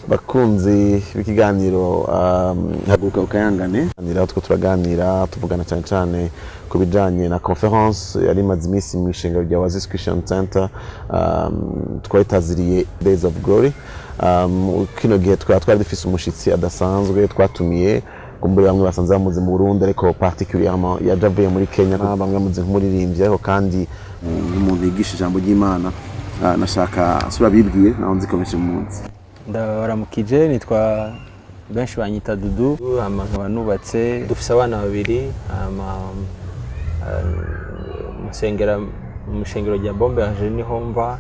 bakunzi b'ikiganiro haguruka ukayangane nira utwo turaganira tuvugana cyane cyane ku bijanye na conference yari imaze iminsi mu ishinga rya Oasis Christian Center twayitaziriye Days of Glory. Kino gihe twari dufise umushitsi adasanzwe twatumiye kumbure bamwe basanze bamuzi mu Burundi ariko particulièrement yajavuye muri Kenya bamwe muzi nk'umuririmbyi ariko kandi umuntu yigisha ijambo ry'Imana. Nashaka asura bibwiye naho nzikomeje mu munsi. Ndabaramukije nitwa benshi banyita Dudu nkaba nubatse dufise abana babiri mushengero rya bombe yaje niho mva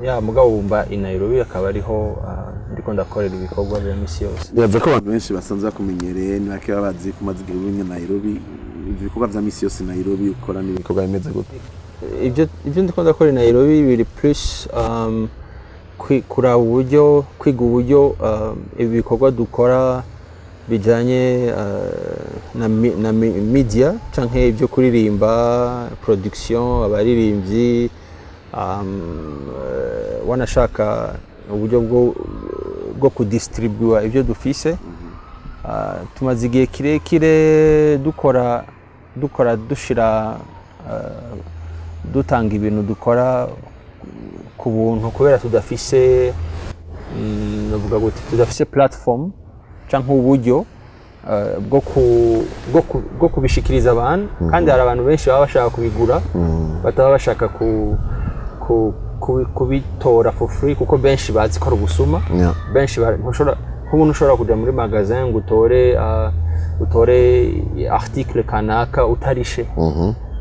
ya mugabo bumba i Nairobi akaba ariho ndiko ndakorera ibikorwa bya misi yose. Yavuze ko abantu benshi basanzwe bakumenyereye ni bake babazi kumaze igihe uri Nairobi ibikorwa bya misi yose Nairobi ukora n'ibikorwa bimeze gute? Ibyo ndiko ndakora i Nairobi biri plus kwiga uburyo ibikorwa dukora bijanye na media canke ibyo kuririmba production abaririmbyi wanashaka uburyo bwo kudistribua ibyo dufise. Tumaze igihe kirekire dukora dushira dutanga ibintu dukora ku buntu kubera tudafise novuga gute tudafise platform canke uburyo bwo kubishikiriza abantu kandi hari abantu benshi baba bashaka kubigura bataba bashaka kubitora for free kuko benshi bazi ko ari ubusuma. Benshi nk'umuntu ushobora kuja muri magazine ngo utore article kanaka utarishe.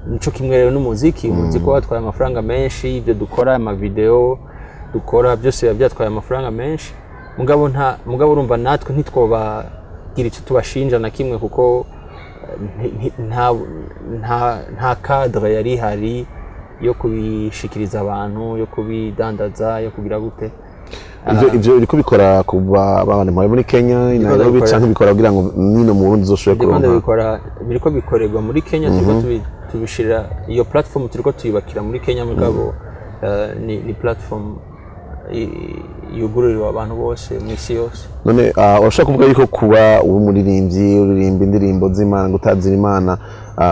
Nico kimwe rero n'umuziki watwaye amafaranga menshi ibyo dukora ama video dukora byose byatwaye amafaranga menshi mugabo urumva natwe ntitwobagira icyo tubashinja na kimwe kuko nta cadre yari hari yo kubishikiriza abantu yo kubidandaza yo kugira gute. Ivyo uriko bikora kuba babane muri Kenya Nairobi canke bikora kugira ngo nino mu Burundi zoshobore kuronka? Biriko bikorerwa muri Kenya turiko tubishira iyo platform turiko tuyubakira muri Kenya mugabo ni platform yugururirwa abantu bose mu isi yose. None urashaka kuvuga yuko kuba umuririmbyi uririmba indirimbo z'Imana gutazira Imana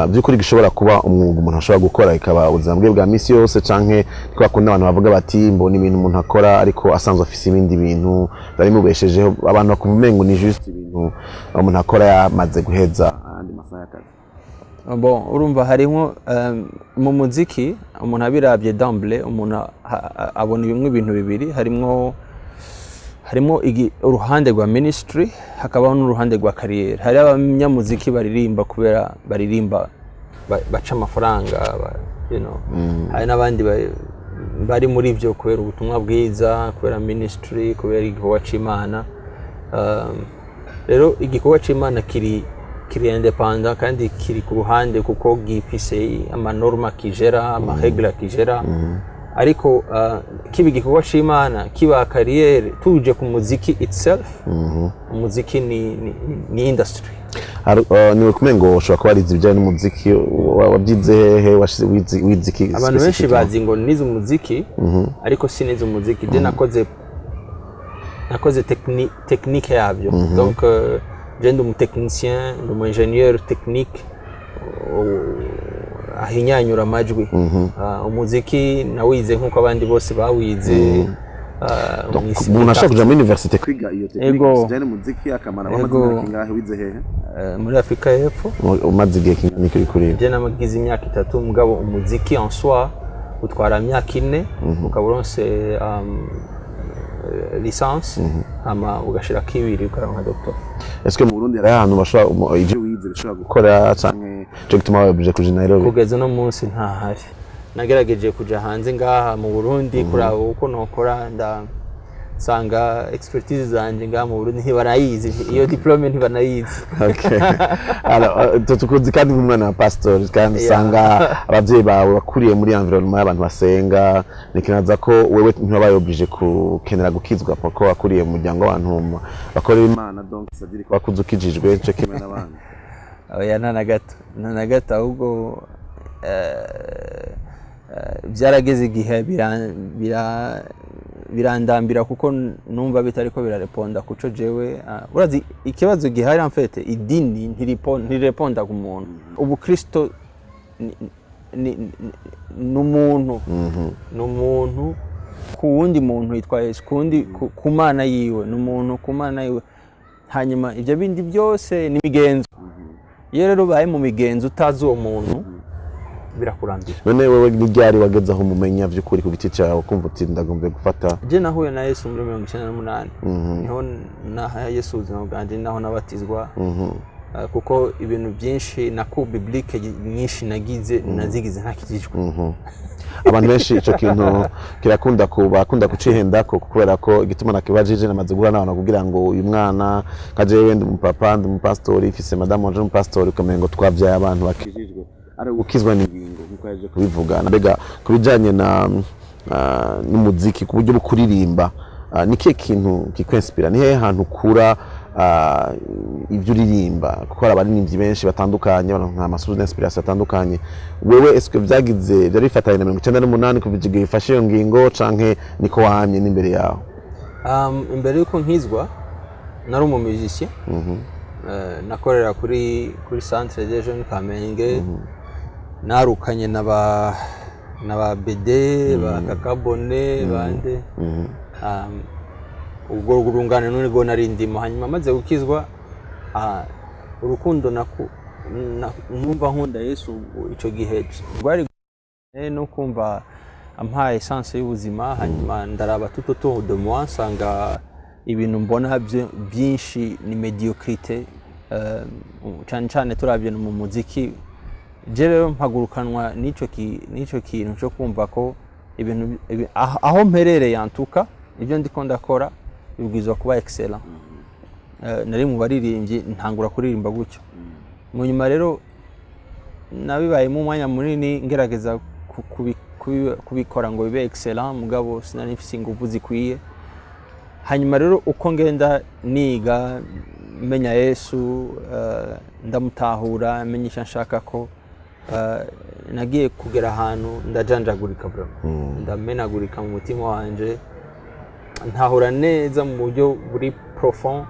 by'ukuri gishobora kuba umwuga umuntu ashobora gukora ikaba ubuzima bwe bwa misi yose canke twakunda abantu bavuga bati mbona ibintu umuntu akora ariko asanzwe afise ibindi bintu bari mubeshejeho abantu bakuvumengo ni juste ibintu umuntu akora yamaze guheza andi masaha y'akazi? Bon, urumva harimo mu muziki umuntu abirabye d'emblée umuntu abona bimwe ibintu bibiri harimo uruhande rwa ministry hakabaho n'uruhande rwa career. Hari abanyamuziki baririmba kubera baririmba baca amafaranga hari n'abandi bari muri byo kubera ubutumwa bwiza kubera ministry kubera igikorwa c'Imana. Rero igikorwa c'Imana kiri independant kandi kiri ku ruhande kuko gifise amanorma kijera amaregla kijera ariko kiba igikorwa c'Imana kiba career tuje ku muziki itself. Umuziki ni industry. Niwe kumengo ushobora kuba arizi ibijyanye n'umuziki wabyize hehe wiziki? Abantu benshi bazi ngo nize umuziki ariko sinize umuziki je nakoze technique yabyo. Donc je ndi umutekinicien ndi umungenieur technique ahinyanyura amajwi. Umuziki nawize nkuko abandi bose bawize. Umuntu ashaka kuja muri universite kwiga iyo technique zijyanye n'umuziki akamara bamaze kingahe wize hehe? Muri Afrika y'Epfo. Umaze igihe kingana iki kuri? Je namagize imyaka 3 mugabo umuziki en soi utwara imyaka 4 ukaburonse licence ama ugashira kibiri ukaronka doctor. Est-ce que mu Burundi ari ahantu bashobora ivyo wize bishobora gukora canke cyo gituma wabije kuja Nairobi? Kugeza no munsi ntahari. Nagerageje kuja hanze ngaha mu Burundi kuraba uko nokora sanga expertise zanje ngaha mu Burundi ntibarayizi iyo diplome ntibanayizi. Okay. Alors tukuzi kandi umwana wa pastor kandi sanga abavyeyi bawe bakuriye muri environnement y'abantu basenga nikinaza ko wewe ntibabaye oblige kukenera gukizwa pako wakuriye mu muryango w'abantu bakorera Imana donc sadiri ko bakuzukijijwe cyo kimwe n'abandi. Oya nana gato ahubwo byarageze igihe birandambira kuko numva bitariko birareponda kuco jewe urazi ikibazo gihari en fait idini ntirireponda ku muntu ubu Kristo n'umuntu n'umuntu ku wundi muntu yitwa Yesu kundi ku Mana yiwe n'umuntu ku Mana yiwe hanyuma ibyo bindi byose ni migenzo iyo rero baye mu migenzo utazi uwo muntu birakurambira. None wewe n'iryari wageze aho mumenya vy'ukuri ku giti cyawe kumva uti ndagombe gufata? Je nahuye na Yesu muri 1998 niho na Yesu ubuzima bwanje naho nabatizwa kuko ibintu byinshi na ku biblique nyinshi nazigize ntakijijwe. Abantu benshi ico kintu kirakunda bakunda kucihendako kubera ko igituma nakibajije namaze guhura n'abantu kugira ngo uyu mwana kaje wende umupapa ndi umupastori ifise madame wanje umupastori ukamengo twavyaye abantu bakijijwe ari gukizwa n'ingingo nkuko yaje kubivuga nabega kubijanye na n'umuziki ku buryo bukuririmba nikiye kintu kikwinspira ni hehe hantu kura ivyo uririmba kuko abaririmbyi benshi batandukanye nka masuzu d'inspiration atandukanye wewe eske vyagize byari bifatanye na 1998 kuvijiga ifashe iyo ngingo canke niko wahamye n'imbere yaho? Imbere yuko nkizwa nari umumuziki nakorera kuri centre des jeunes Kamenge narukanye n'aba BD ba Kakabone bande ubwo urungane none go narindimo hanyuma maze gukizwa urukundo numva nkunda Yesu ico gihe rwari no kumva ampaye essence y'ubuzima hanyuma ndaraba tout autour de moi nsanga ibintu mbona byinshi ni mediocrité cyane turabye mu muziki je rero mpagurukanwa nico kintu cyo kumva ko ibintu aho mperereye antuka ibyo ndiko ndakora bibwizwa kuba excellent. Nari mu baririmbyi ntangura kuririmba gutyo mu nyuma rero nabibaye mu mwanya munini ngerageza kubikora ngo bibe excellent mugabo sinari mfise ingufu zikwiye hanyuma rero uko ngenda niga menya Yesu ndamutahura menyisha nshaka ko nagiye kugera ahantu ndajanjagurika bro ndamenagurika mu mutima wanje ntahura neza mu buryo buri profond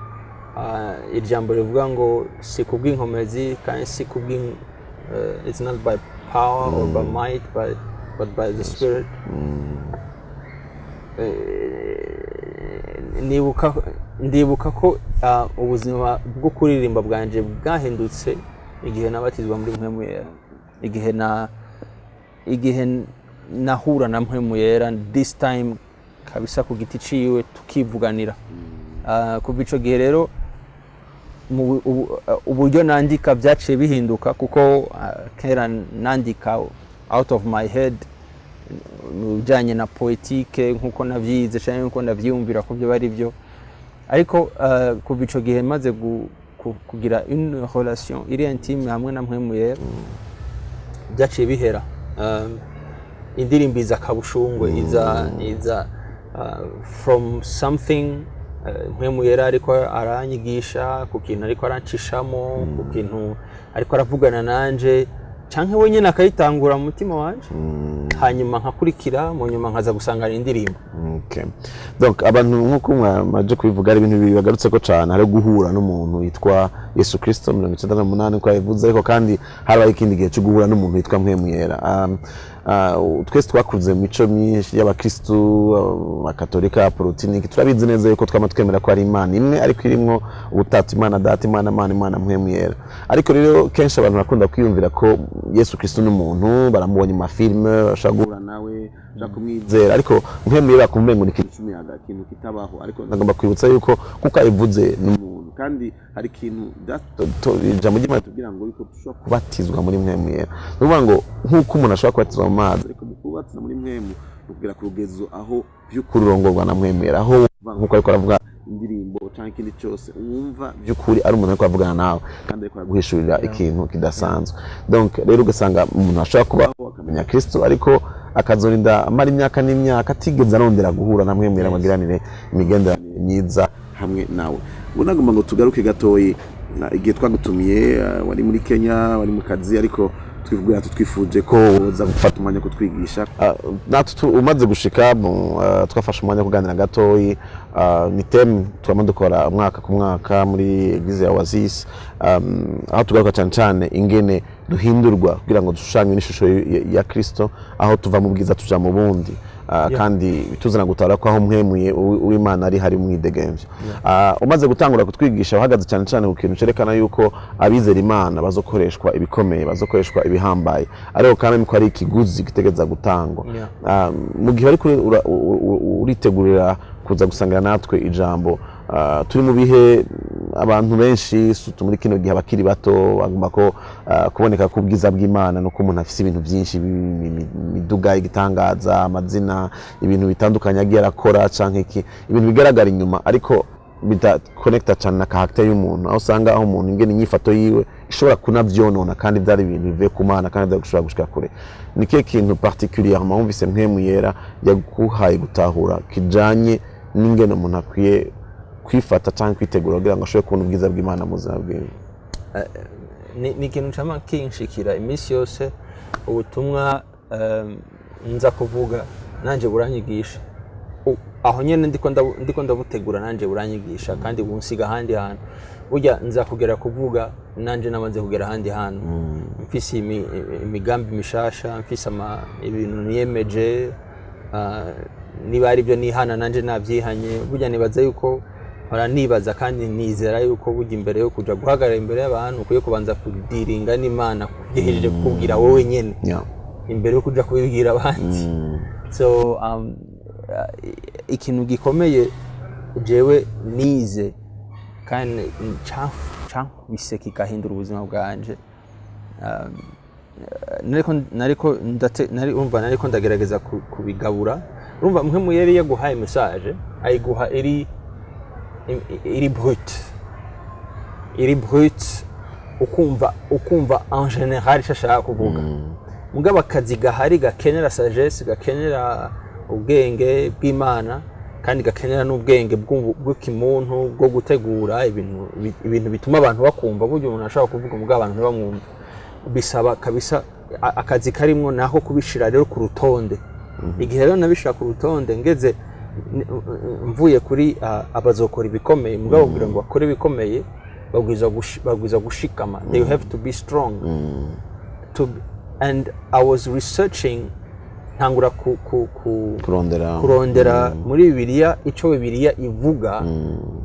ijambo rivuga ngo si kubw'inkomezi kandi si it's not by power or by might but by the Spirit. Ndibuka ko ubuzima bwo kuririmba bwanje bwahindutse igihe nabatizwa muri Mpwemu Yera igihe nahura na Mpwemu Yera this time kabisa ku giti ciwe tukivuganira kuva ico gihe rero uburyo nandika byaciye bihinduka kuko kera nandika out of my head ujanye na poetique nkuko navyize cyane nkuko ndavyumvira ko byo bari byo ariko kuva ico gihe maze kugira une relation iri intime hamwe na Mpwemu Yera byaciye bihera indirimbo iza kabushungwe iza from something Mpwemu Yera ariko aranyigisha ku kintu ariko arancishamo ku kintu ariko aravugana nanje canke wenyine akayitangura mu mutima wanje hanyuma nkakurikira mu nyuma nkaza gusangana indirimbo. Okay. Donc abantu nkuko mwamaje kubivuga ari ibintu bibagarutse ko cyane hari guhura n'umuntu yitwa Yesu Kristo 1998 ko yavuze ariko kandi harabaye ikindi gihe cyo guhura n'umuntu yitwa Mpwemu Yera. Twese twakuze mu mico myinshi y'abakristo abakatolika protiniki turabizi neza yuko twama twemera ko ari Imana imwe ariko irimwo ubutatu Imana Data Imana Mpwemu Yera. Ariko rero kenshi abantu bakunda kwiyumvira ko Yesu Kristo n'umuntu baramubonye mu mafilme bashagura nawe kumwizera ariko Mpwemu Yera kumbengo ni ikintu cy'umuyaga ikintu kitabaho ariko ndagomba kwibutsa yuko kuko ayivuze n'umuntu kandi hari ikintu ijambo ry'Imana tubwira ngo yuko dushobora kubatizwa muri Mpwemu Yera. Nuvuga ngo nkuko umuntu ashobora kubatizwa mu mazi ariko kubatizwa muri Mpwemu kugira ku rugezo aho by'ukuri urongorwa na Mpwemu Yera aho nkuko ariko aravuga indirimbo cyangwa ikindi cyose wumva by'ukuri ari umuntu ariko avugana nawe kandi ariko araguhishurira ikintu kidasanzwe. Donc rero ugasanga umuntu ashobora kubaho akamenya Kristo ariko akazorinda amara imyaka n'imyaka atigeze arondera guhura na Mpwemu Yera magiranire imigenderanire myiza hamwe nawe. Unagomba ngo tugaruke gatoyi igihe twagutumiye wari muri Kenya wari mu kazi ariko twifuje ko uza gufata umwanya kutwigisha natwe umaze gushika twafashe umwanya kuganira gatoyi ni teme twama dukora umwaka ku mwaka muri eglise ya Oasis aho tugaruka cyane cyane ingene duhindurwa kugira ngo dushushanye n'ishusho ya Kristo aho tuva mu bwiza tuja mu bundi kandi bituzana gutara ko aho mwemuye uw'Imana ari hari mwidegemvye umaze gutangura kutwigisha uhagaze cyane cyane ku kintu cerekana yuko abizera Imana bazokoreshwa ibikomeye bazokoreshwa ibihambaye ariko kandi ko ari ikiguzi gitegeza gutangwa mu gihe ari uritegurira kuza gusangira natwe ijambo turi mu bihe abantu benshi muri kino gihe abakiri bato bagomba ko kuboneka ku bwiza bw'Imana no ko umuntu afise ibintu byinshi miduga igitangaza amazina ibintu bitandukanye agiye arakora canke iki ibintu bigaragara inyuma ariko bidaconnecta cyane na character y'umuntu aho usanga aho umuntu ingene inyifato yiwe ishobora kunavyonona kandi byari ibintu bive ku Mana kandi byashobora gushika kure nike kintu particulièrement umvise mpemu yera yaguhaye gutahura kijanye n'ingene umuntu akwiye kwifata cyangwa kwitegura kugira ngo ashobore kubona ubwiza bw'Imana mu buzima bwiwe ni ikintu cyama kinshikira iminsi yose ubutumwa nza kuvuga nanje buranyigisha aho nyene ndiko ndabutegura nanje buranyigisha kandi bunsiga ahandi hantu burya nza kugera kuvuga nanje namaze kugera ahandi hantu mfise imigambi mishasha mfise ibintu niyemeje niba ari byo nihana nanje navyihanye burya nibaza yuko nibaza kandi nizera yuko burya imbere yo kuja guhagarara imbere y'abantu ukwiye kubanza kudiringa n'Imana kugihejeje kukubwira wowe nyene imbere yo kuja kubibwira abandi so ikintu gikomeye jewe nize kandi bise kigahindura ubuzima bwanje nariko ndagerageza kubigabura urumva mpemu yari yaguhaye message ayiguha iri brut ukumva en general shashaka kuvuga mugaba akazi gahari gakenera sagesse gakenera ubwenge bw'Imana kandi gakenera n'ubwenge bw'ukimuntu bwo gutegura ibintu bituma abantu bakumva buryo umuntu ashaka kuvuga mugaba abantu bamwumva bisaba kabisa akazi karimwo naho kubishira rero ku rutonde igihe rero nabishira ku rutonde ngeze mvuye kuri abazokora ibikomeye mugabo kugira ngo bakore ibikomeye bagwiza gushikama they have to be strong and I was researching ntangura kurondera muri Bibiliya ico Bibiliya ivuga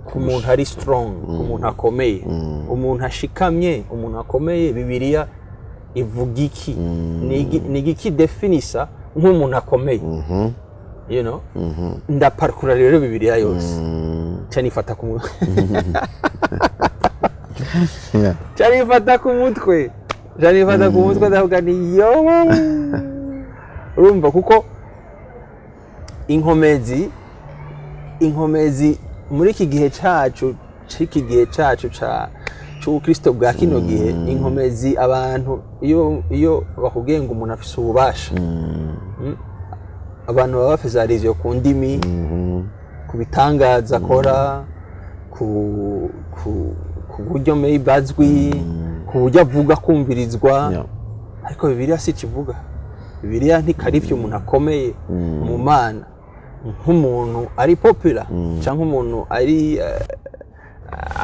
ku muntu ari strong ku muntu akomeye umuntu ashikamye umuntu akomeye Bibiliya ivuga iki ni iki definisa nk'umuntu akomeye you know ndaparkura rero Bibiliya yose cyane ifata ku mutwe cyane ifata ku mutwe ndavuga ni yo urumva kuko inkomezi muri iki gihe cyacu cy'Ukristo bwa kino gihe inkomezi abantu iyo bakubwiye ngo umuntu afise ububasha abantu baba bafise arizo ku ndimi ku bitangaza akora ku buryo bazwi ku buryo avuga kumvirizwa ariko Bibiliya si kivuga Bibiliya ntikarivye umuntu akomeye mu Mana nk'umuntu ari popular cyangwa umuntu ari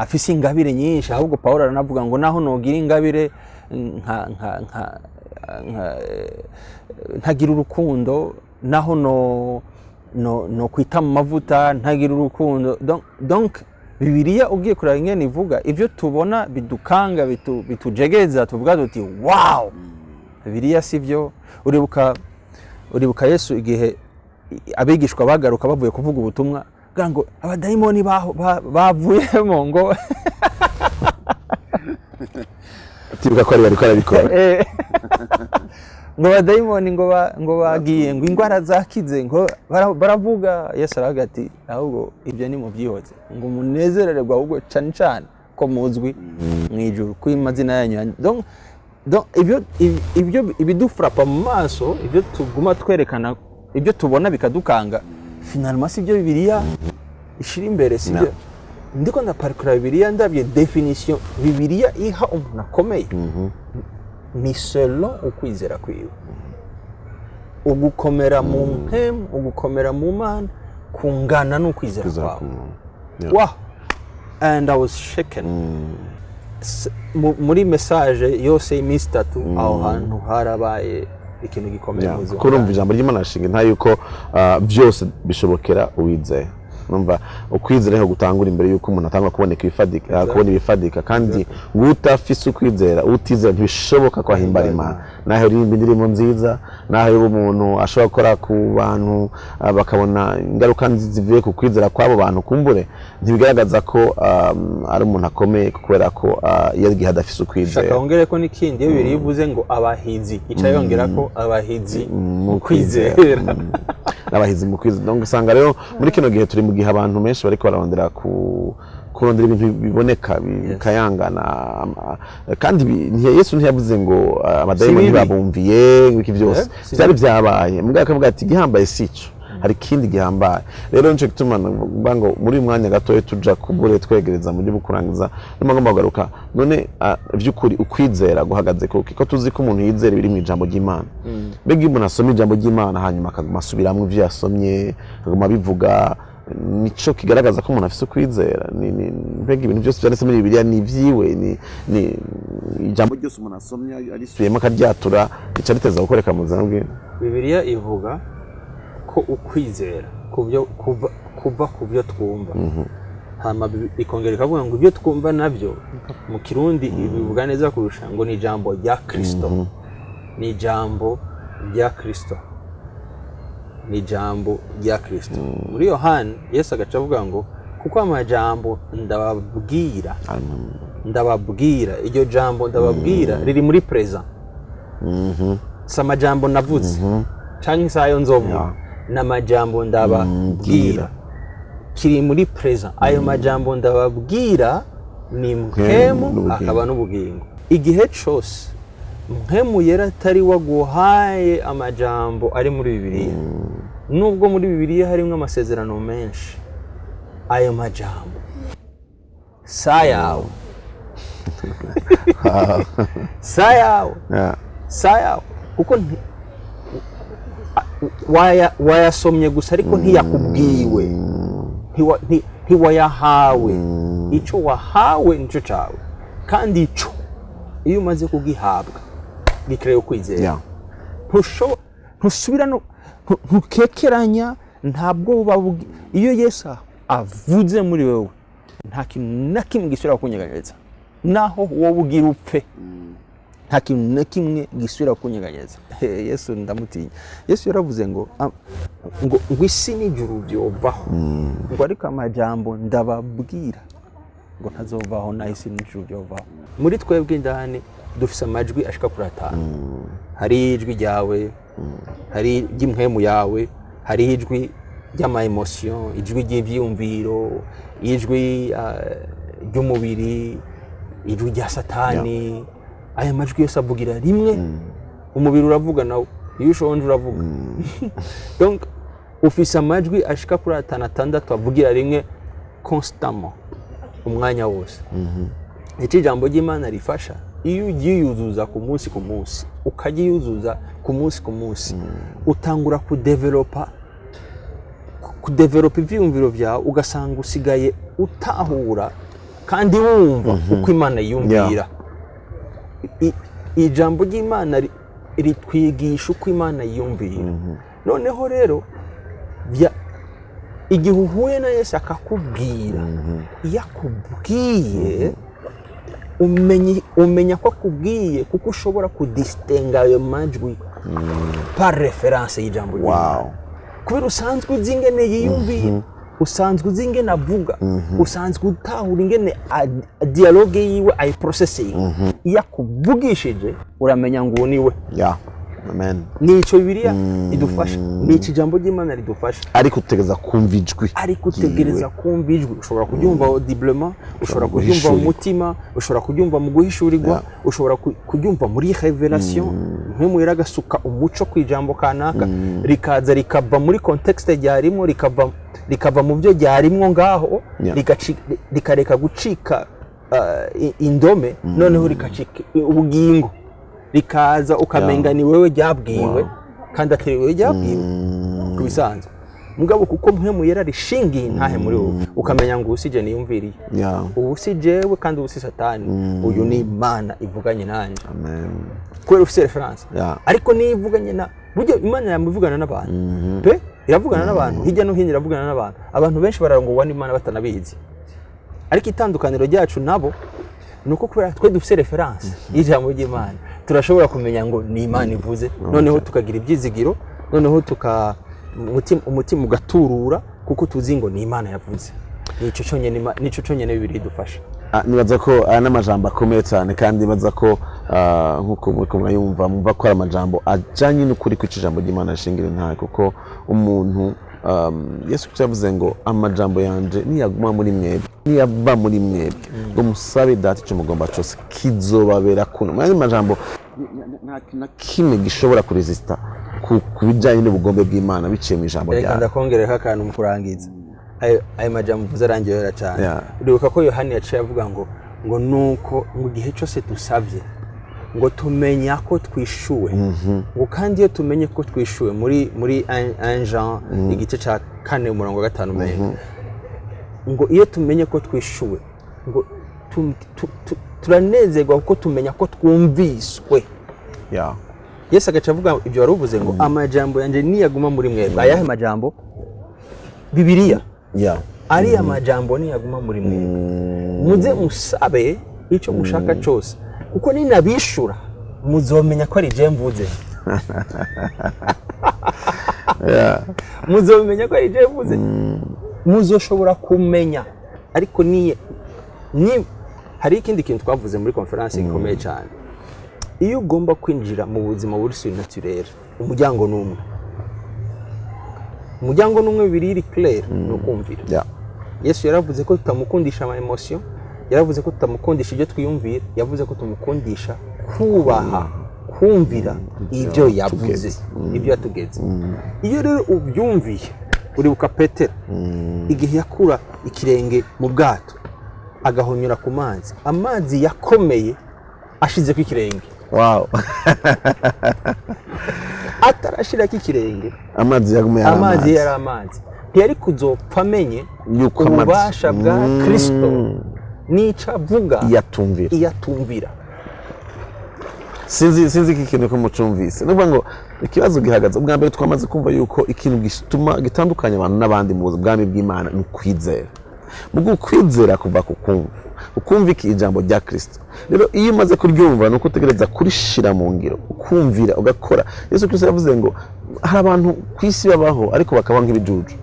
afise ingabire nyinshi ahubwo Paulo aranavuga ngo naho nogira ingabire ntagira urukundo naho no kwita mu mavuta ntagira urukundo donc Bibiliya ugiye kuraba ingene ivuga ivyo tubona bidukanga bitujegeza tuvuga tuti wow Bibiliya sivyo uribuka Yesu igihe abigishwa bagaruka bavuye kuvuga ubutumwa ngo abadayimoni bavuyemo ngo tibuka ko ari bariko arabikora ngo abadayimoni ngo bagiye ngo ingwara zakize ngo baravuga Yesu aravuga ati ahubwo ibyo ni mu byihoze ngo munezerererwa ahubwo cane ko muzwi mwijuru ko imazina yanyu donc ibyo ibidufrapa mu maso ibyo tuguma twerekana ibyo tubona bikadukanga finalement si byo Bibiliya ishira imbere si byo ndiko ndaparikura Bibiliya ndabye definition Bibiliya iha umuntu akomeye ni selon ukwizera kwiwe. Ugukomera mu mpemu, ugukomera mu Mana kungana n'ukwizera kwawe. Wow. And I was shaken. Muri message yose y'iminsi 3 aho hantu harabaye ikintu gikomeye mu buzima. Kurumva ijambo ry'Imana rishinga nta yuko byose bishobokera uwizeye. Numva ukwizera niho gutangura imbere yuko umuntu atanga kubona ibifadika kandi utafise ukwizera utizera ntibishoboka ko ahimbara Imana. Naho uririmba indirimbo nziza, naho umuntu ashobora gukora ku bantu bakabona ingaruka zivuye ku kwizera kw'abo bantu, kumbure ntibigaragaza ko ari umuntu akomeye kubera ko yagiye adafise ukwizera. Shaka ongere ko n'ikindi iyo birivuze ngo abahizi ica yongera ko abahizi mu kwizera. Abahizi mu kwizera. Donc usanga rero muri kino gihe turi mu gihe abantu benshi bariko bararondera kurondera ibintu biboneka bikayangana, kandi Yesu ntiyavuze ngo abadayimoni ntibabumviye iki byose byari byabaye, mugabo akavuga ati gihambaye sico, hari ikindi gihambaye. Rero nico gituma ngo muri uyu mwanya gatoye tuja kubure twegereza mu byo kurangiza n'amagomba kugaruka. None by'ukuri ukwizera guhagaze ko tuzi ko umuntu yizera biri mu ijambo ry'Imana. Mbega umuntu asoma ijambo ry'Imana hanyuma akaguma asubiramwe ivyo yasomye, akaguma bivuga, nico kigaragaza ko umuntu afise ukwizera. Mbega ibintu byose byanditse muri Bibiliya ni ivyiwe, ni ijambo ryose umuntu asomye arisubiyemo akaryatura ica riteza gukoreka mu buzima bwe. Bibiliya ivuga ko ukwizera kuva ku byo twumva, hama ikongera ikavuga ngo ibyo twumva nabyo mu Kirundi bivuga neza kurusha ngo ni ijambo rya Kristo. Ni ijambo rya Kristo. Ni ijambo rya Kristo. Muri Yohana Yesu agaca avuga ngo kuko amajambo ndababwira, iryo jambo ndababwira riri muri present. Si amajambo navuze canke isayo nzovuga, n'amajambo ndababwira kiri muri present. Ayo majambo ndababwira ni mpemu akaba n'ubugingo. Igihe cyose mpemu yera atari waguhaye amajambo ari muri Bibiliya, nubwo muri Bibiliya harimo amasezerano menshi, ayo majambo sayawe sayawe kuko wayasomye gusa ariko ntiyakubwiwe, ntiwayahawe. Icyo wahawe nicyo cyawe, kandi icyo iyo umaze kugihabwa gikreye ukwizera. Ntusubira ntukekeranya, ntabwo iyo Yesu avuze muri wewe nta kintu na kimwe gisubira kunyeganyeza, naho wowe ugira upfe nta kintu na kimwe gisubira kunyeganyeza. Yesu ndamutinya. Yesu yaravuze ngo isi n'ijuru byovaho, ngo ariko amajambo ndababwira ngo ntazovaho, na isi n'ijuru byovaho. Muri twebwe indani dufise amajwi ashika kuri 5. Hari ijwi ryawe, hari iry'impwemu yawe, hari ijwi ry'ama emotion, ijwi ry'ivyumviro, ijwi ry'umubiri, ijwi rya Satani. Aya majwi yose avugira rimwe. Umubiri uravuga nawe, iyo ushonje uravuga. Donc ufise amajwi ashika kuri 5-6 avugira rimwe constamment, umwanya wose. Iki jambo ry'Imana rifasha iyo ugiyuzuza ku munsi ku munsi, ukagiyuzuza ku munsi, utangura kudevelopa ivyumviro vyawe, ugasanga usigaye utahura kandi wumva uko Imana yumvira. Ijambo ry'Imana ritwigisha uko Imana yumvira. Noneho rero igihe uhuye na Yesu akakubwira, yakubwiye umenya ko akubwiye kuko ushobora kudistinga ayo majwi par reference y'ijambo ry'Imana. Kubera usanzwe uzi ingene yiyumviye, usanzwe uzi ingene avuga, usanzwe utahura ingene dialogue yiwe ayi processing. Iyo akuvugishije uramenya ngo ni we. Amen. Nico Bibiliya idufasha, nico ijambo ry'Imana ridufasha. Ariko utegereza kumva ijwi. Ushobora kuryumva audiblement, ushobora kuryumva mu mutima, ushobora kuryumva mu guhishurirwa, ushobora kuryumva muri revelation. Mpemu yaragasuka umuco ku ijambo kanaka, rikaza rikava muri context ryarimo, rikava mu byo ryarimwo ngaho, rikareka gucika indome, noneho rikacika ubugingo. rikaza ukamenga ni wewe ryabwiwe kandi atari wewe ryabwiwe kubisanzwe mugabo kuko mpemu yera rishingiye intahe muri wowe ukamenya ngo usije niyumviriye ubu si jewe kandi ubu si satani uyu ni Imana ivuganye nanje amen kubera ufite reference ariko nivuganye na buryo Imana yamuvugana n'abantu pe iravugana n'abantu hirya no hino iravugana n'abantu abantu benshi bararongorwa n'Imana batanabizi ariko itandukaniro ryacu nabo nuko kubera twe dufite reference y'ijambo ry'Imana turashobora kumenya ngo ni Imana ivuze noneho tukagira ibyizigiro noneho umutima ugaturura kuko tuzi ngo ni Imana yavuze nico cyonyine bibiri dufasha nibaza ko n'amajambo akomeye cyane kandi nibaza ko nkuko muri kumwayumva mumva ko amajambo ajanye n'ukuri kw'ijambo ry'Imana shingira ntahe kuko umuntu Yesu yavuze ngo amajambo yanje niyaguma muri mwebwe niyava muri mwebwe ngo musabe data icyo mugomba cyose kizobabera kuno muri majambo nta kimwe gishobora kuresista ku bijanye n'ubugombe bw'Imana biciye mu ijambo ryawe. Reka ndakongereka akantu mu kurangiza ayo majambo mvuze arangiye cyane uribuka ko Yohani yaciye avuga ngo nuko mu gihe cyose dusavye ngo tumenya ko twishuwe ngo kandi iyo tumenye ko twishuwe muri Jean igice ca 4:5 ngo iyo tumenye ko twishuwe ngo turanezerwa kuko tumenya ko twumviswe Yesu agaca avuga ibyo waruvuze ngo amajambo yanje niyaguma muri mwebwe ayahe majambo Bibiliya ari amajambo niyaguma muri mwebwe muze musabe icyo mushaka cyose kuko ninabishura muzomenya ko ari je mvuze muzomenya ko ari je mvuze muzoshobora kumenya ariko ni hari ikindi kintu twavuze muri conference ikomeye cyane iyo ugomba kwinjira mu buzima buri surnaturel umuryango n'umwe biri clair no kumvira Yesu yaravuze ko tutamukundisha ama emotion yaravuze ko tutamukundisha ibyo twiyumvira yavuze ko tumukundisha kubaha kumvira ibyo yavuze ibyo yatugeze iyo rero ubyumviye uribuka Petero igihe yakura ikirenge mu bwato agahonyura ku amazi yakomeye ashize ku ikirenge atarashira ikirenge amazi yari amazi ntiyari kuzopfa amenye ububasha bwa Kristo nica avuga iyatumvira sinzi ikintu ko mucumvise nuvuga ngo ikibazo gihagaze ubwa mbere twamaze kumva yuko ikintu gituma gitandukanya abantu n'abandi mu bwami bw'Imana ni kwizera mu kwizera kuva ku ukumva iki ijambo rya Kristo rero iyo umaze kuryumva nuko utegereza kurishira mu ngiro ukumvira ugakora Yesu Kristo yavuze ngo hari abantu kwisi babaho ariko bakaba nk'ibijuju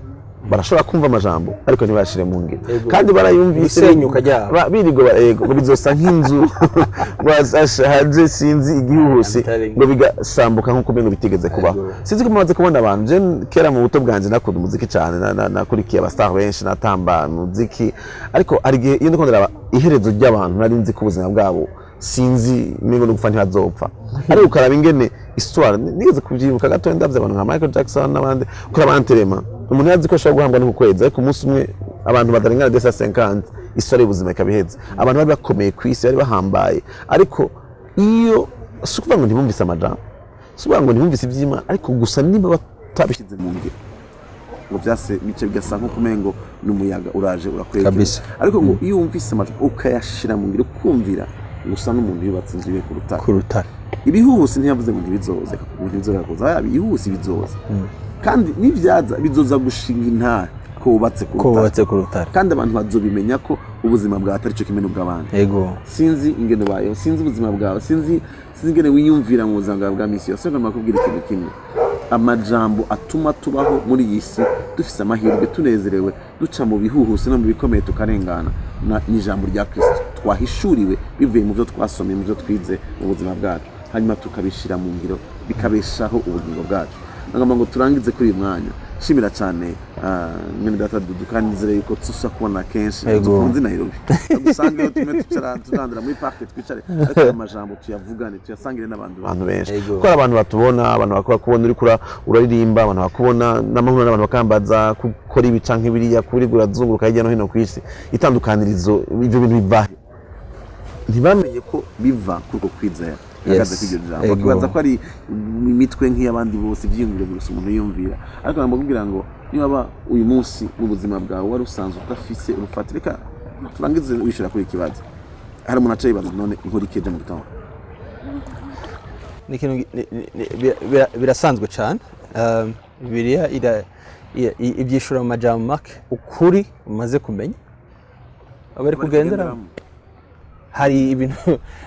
barashobora kumva amajambo ariko ntibashire mu ngiro kandi barayumvise isenyuka ryabo birigo ngo bizosa nk'inzu haje sinzi igihuhusi ngo bigasambuka nk'uko bengo bitigeze kubaho sinzi ko mumaze kubona abantu je kera mu buto bwanje nakunda umuziki cyane nakurikiye abastar benshi natamba muziki ariko ari gihe iyo ndikondera iherezo ry'abantu nari nzi ko ubuzima bwabo sinzi niba no gupfa ntibazopfa ariko ukaraba ingene histoire nigeze kubyibuka gato ndavye abantu nka Michael Jackson n'abandi kuri abanterema umuntu yazi ko ashobora guhambwa no kwezi ariko umunsi umwe abantu badarengana 250 histoire y'ubuzima ikabiheza abantu bari bakomeye ku isi bari bahambaye ariko iyo sukuvuga ngo ntibumvise amajambo sukuvuga ngo ntibumvise iby'Imana ariko gusa niba batabishyize mu ngiro ngo byase bice bigasa nko kumengo n'umuyaga uraje urakwega ariko ngo iyo wumvise amajambo ukayashira mu ngiro kumvira gusa n'umuntu yubatse inzu ye ku rutare ibihuhusi ntiyavuze ngo ntibizoza kuza ibihuhusi bizoza kandi n'ivyaza bizoza gushinga intare ko wubatse ku rutare kandi abantu bazobimenya ko ubuzima bwawe atari cyo kimwe n'ubw'abandi sinzi ingene bayo sinzi ubuzima bwawe sinzi ingene wiyumvira mu buzima bwa misi yose ngomba kubwira ikintu kimwe amajambo atuma tubaho muri iyi si dufise amahirwe tunezerewe duca mu bihuhusi no mu bikomeye tukarengana n'ijambo rya Kristo twahishuriwe bivuye mu byo twasomye mu byo twize mu buzima bwacu hanyuma tukabishira mu ngiro bikabeshaho ubugingo bwacu ngamba ngo turangize kuri uyu mwanya shimira cyane mwene data Dudu kandi nizere yuko tusa kubona kenshi tufunze Nairobi dusanga yo tume turandira muri park twicare ariko amajambo tuyavugane tuyasangire n'abantu benshi ko abantu batubona abantu bakora kubona uri kura uraririmba abantu bakubona n'amahoro n'abantu bakambaza gukora ibi canke biriya kuri gurazunguruka hirya no hino ku isi itandukanirizo ivyo bintu bivahe ntibamenye ko biva kuko kwizera ihagaze kw'iryo jambo bakibaza ko ari imitwe nk'iy'abandi bose ivyiyumviro gusa umuntu yumvira ariko namubwira ngo niba uyu munsi mu buzima bwawe wari usanzwe udafise urufata reka turangize wishura kuri ikibazo hari umuntu acaye ibaza none inkora ikeje mu gitondo ni ikintu birasanzwe cyane Bibiliya ibyishura mu majambo make ukuri umaze kumenya abari kugendera hari ibintu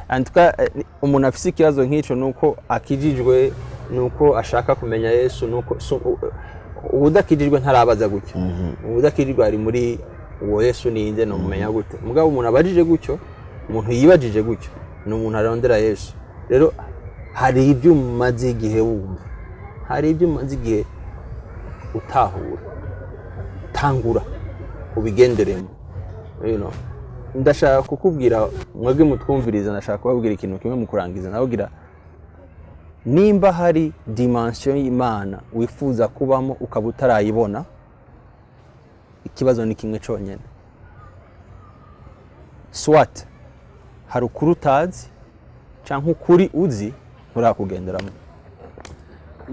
antuka umuntu afise ikibazo nk'ico nuko akijijwe nuko ashaka kumenya Yesu nuko ubudakijijwe ntarabaza gutyo ubudakijijwe ari muri uwo Yesu ninde no mumenya gute mugabo umuntu abajije gutyo umuntu yibajije gutyo ni umuntu arondera Yesu rero hari ibyo umaze igihe wumva hari ibyo umaze igihe utahura tangura ubigenderemo ndashaka kukubwira mwebwe mutwumviriza ndashaka kubabwira ikintu kimwe mu kurangiza nababwira nimba hari dimension y'Imana wifuza kubamo ukaba utarayibona ikibazo ni kimwe cyonyine swat hari ukuri utazi cyangwa ukuri uzi nturakugenderamo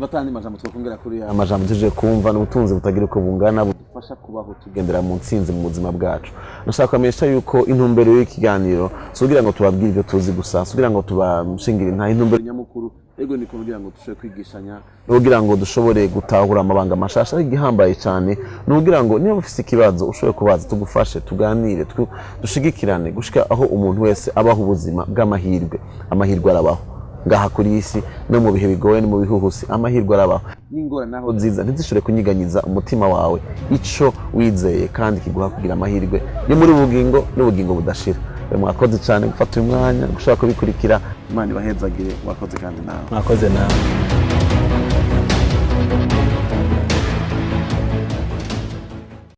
batandi majambo twakongera kuri amajambo tuje kumva n'ubutunzi butagira uko bungana budufasha kubaho tugendera mu ntsinzi mu buzima bwacu nashaka kwamesha yuko intumbero y'ikiganiro sugira ngo tubabwire ibyo tuzi gusa sugira ngo tubashingire nta intumbero nyamukuru ego ni kugira ngo dushobore kwigishanya nugira ngo dushobore gutahura amabanga mashasha igihambaye cyane nugira ngo niba ufise ikibazo ushobore kubaza tugufashe tuganire dushigikirane gushika aho umuntu wese abaho ubuzima bw'amahirwe amahirwe arabaho ngaha kuri isi no mu bihe bigoye no mu bihuhusi amahirwe arabaho n'ingora naho nziza ntizishobore kunyiganyiza umutima wawe ico wizeye kandi kiguha kugira amahirwe ni muri ubugingo n'ubugingo budashira mwakoze cyane gufata uyu mwanya gushaka kubikurikira Imana ibahezagire wakoze kandi nawe mwakoze nawe